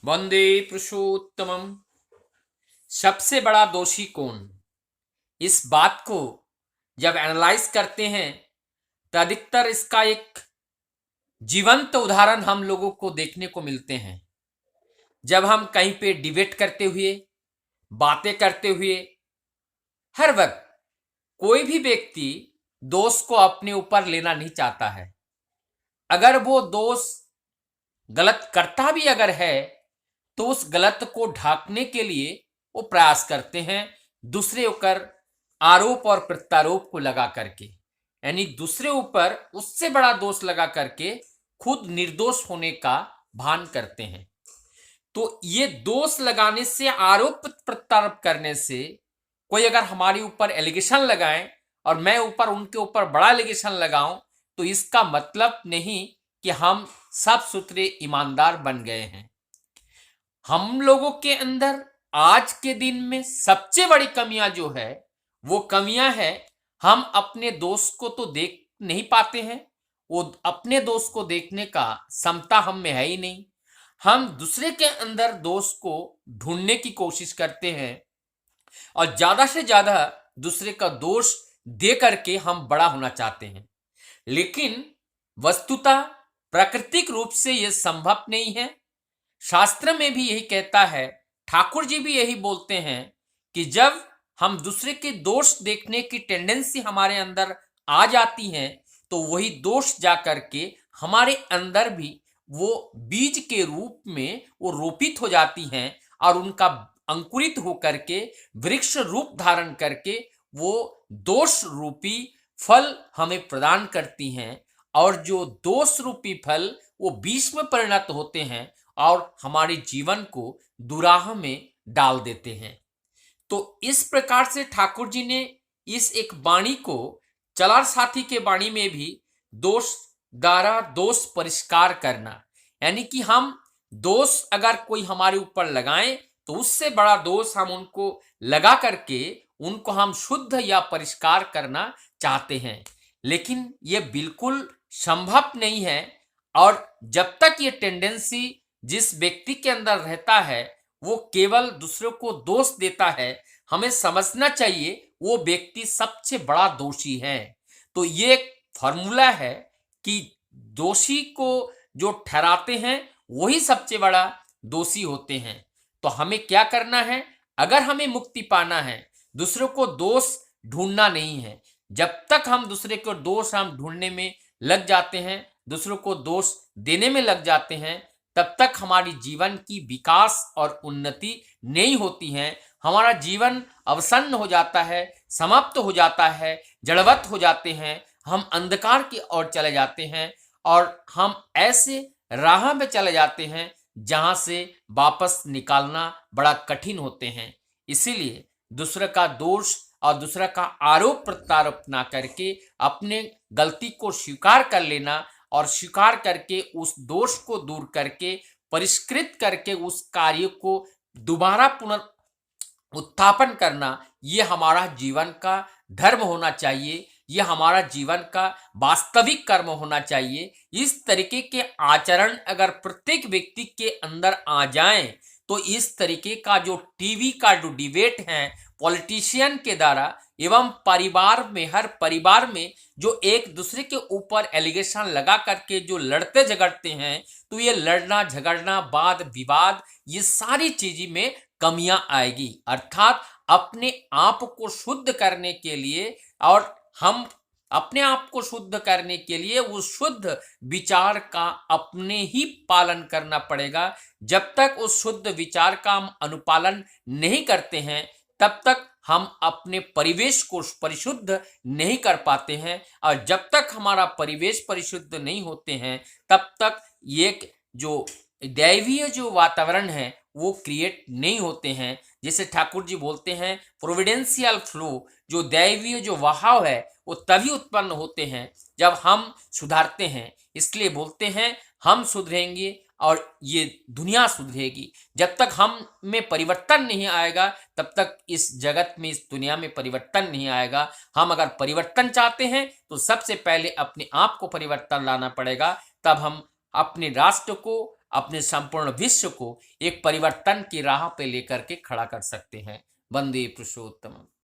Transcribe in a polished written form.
वंदे पुरुषोत्तमम। सबसे बड़ा दोषी कौन? इस बात को जब एनालाइज करते हैं तो अधिकतर इसका एक जीवंत उदाहरण हम लोगों को देखने को मिलते हैं। जब हम कहीं पे डिबेट करते हुए, बातें करते हुए, हर वक्त कोई भी व्यक्ति दोष को अपने ऊपर लेना नहीं चाहता है। अगर वो दोष गलत करता भी अगर है तो उस गलत को ढांकने के लिए वो प्रयास करते हैं दूसरे ऊपर आरोप और प्रत्यारोप को लगा करके, यानी दूसरे ऊपर उससे बड़ा दोष लगा करके खुद निर्दोष होने का भान करते हैं। तो ये दोष लगाने से, आरोप प्रत्यारोप करने से, कोई अगर हमारे ऊपर एलिगेशन लगाए और मैं ऊपर उनके ऊपर बड़ा एलिगेशन लगाऊं तो इसका मतलब नहीं कि हम साफ सुथरे ईमानदार बन गए हैं। हम लोगों के अंदर आज के दिन में सबसे बड़ी कमियां जो है वो कमियां है, हम अपने दोस्त को तो देख नहीं पाते हैं, वो अपने दोस्त को देखने का क्षमता हम में है ही नहीं। हम दूसरे के अंदर दोस्त को ढूंढने की कोशिश करते हैं और ज्यादा से ज्यादा दूसरे का दोष दे करके हम बड़ा होना चाहते हैं। लेकिन वस्तुतः प्राकृतिक रूप से यह संभव नहीं है। शास्त्र में भी यही कहता है, ठाकुर जी भी यही बोलते हैं कि जब हम दूसरे के दोष देखने की टेंडेंसी हमारे अंदर आ जाती है तो वही दोष जा करके हमारे अंदर भी वो बीज के रूप में वो रोपित हो जाती हैं और उनका अंकुरित होकर के वृक्ष रूप धारण करके वो दोष रूपी फल हमें प्रदान करती हैं। और जो दोष रूपी फल वो विष में परिणत होते हैं और हमारे जीवन को दुराह में डाल देते हैं। तो इस प्रकार से ठाकुर जी ने इस एक वाणी को, चलार साथी के वाणी में भी दोष द्वारा दोष परिष्कार करना, यानी कि हम दोष अगर कोई हमारे ऊपर लगाएं तो उससे बड़ा दोष हम उनको लगा करके उनको हम शुद्ध या परिष्कार करना चाहते हैं। लेकिन यह बिल्कुल संभव नहीं है। और जब तक ये टेंडेंसी जिस व्यक्ति के अंदर रहता है वो केवल दूसरों को दोष देता है, हमें समझना चाहिए वो व्यक्ति सबसे बड़ा दोषी है। तो ये एक फॉर्मूला है कि दोषी को जो ठहराते हैं वही सबसे बड़ा दोषी होते हैं। तो हमें क्या करना है? अगर हमें मुक्ति पाना है, दूसरों को दोष ढूंढना नहीं है। जब तक हम दूसरे को दोष हम ढूंढने में लग जाते हैं, दूसरों को दोष देने में लग जाते हैं, तब तक हमारी जीवन की विकास और उन्नति नहीं होती है। हमारा जीवन अवसन्न हो जाता है, समाप्त हो जाता है, जड़वत हो जाते हैं, हम अंधकार की ओर चले जाते हैं और हम ऐसे राह में चले जाते हैं जहां से वापस निकालना बड़ा कठिन होते हैं। इसीलिए दूसरे का दोष और दूसरा का आरोप प्रत्यारोप ना करके अपने गलती को स्वीकार कर लेना और स्वीकार करके उस दोष को दूर करके परिष्कृत करके उस कार्य को दोबारा उत्थापन करना, ये हमारा जीवन का धर्म होना चाहिए, ये हमारा जीवन का वास्तविक कर्म होना चाहिए। इस तरीके के आचरण अगर प्रत्येक व्यक्ति के अंदर आ जाएं तो इस तरीके का जो टीवी का जो डिबेट है पॉलिटिशियन के द्वारा एवं परिवार में, हर परिवार में जो एक दूसरे के ऊपर एलिगेशन लगा करके जो लड़ते झगड़ते हैं, तो ये लड़ना झगड़ना, वाद विवाद, ये सारी चीज में कमियां आएगी। अर्थात अपने आप को शुद्ध करने के लिए, और हम अपने आप को शुद्ध करने के लिए उस शुद्ध विचार का अपने ही पालन करना पड़ेगा। जब तक उस शुद्ध विचार का हम अनुपालन नहीं करते हैं तब तक हम अपने परिवेश को परिशुद्ध नहीं कर पाते हैं, और जब तक हमारा परिवेश परिशुद्ध नहीं होते हैं तब तक ये जो दैवीय जो वातावरण है वो क्रिएट नहीं होते हैं। जैसे ठाकुर जी बोलते हैं प्रोविडेंशियल फ्लो, जो दैवीय जो बहाव है वो तभी उत्पन्न होते हैं जब हम सुधारते हैं। इसलिए बोलते हैं हम सुधरेंगे और ये दुनिया सुधरेगी। जब तक हम में परिवर्तन नहीं आएगा तब तक इस जगत में, इस दुनिया में परिवर्तन नहीं आएगा। हम अगर परिवर्तन चाहते हैं तो सबसे पहले अपने आप को परिवर्तन लाना पड़ेगा, तब हम अपने राष्ट्र को, अपने संपूर्ण विश्व को एक परिवर्तन की राह पे लेकर के खड़ा कर सकते हैं। वंदे पुरुषोत्तम।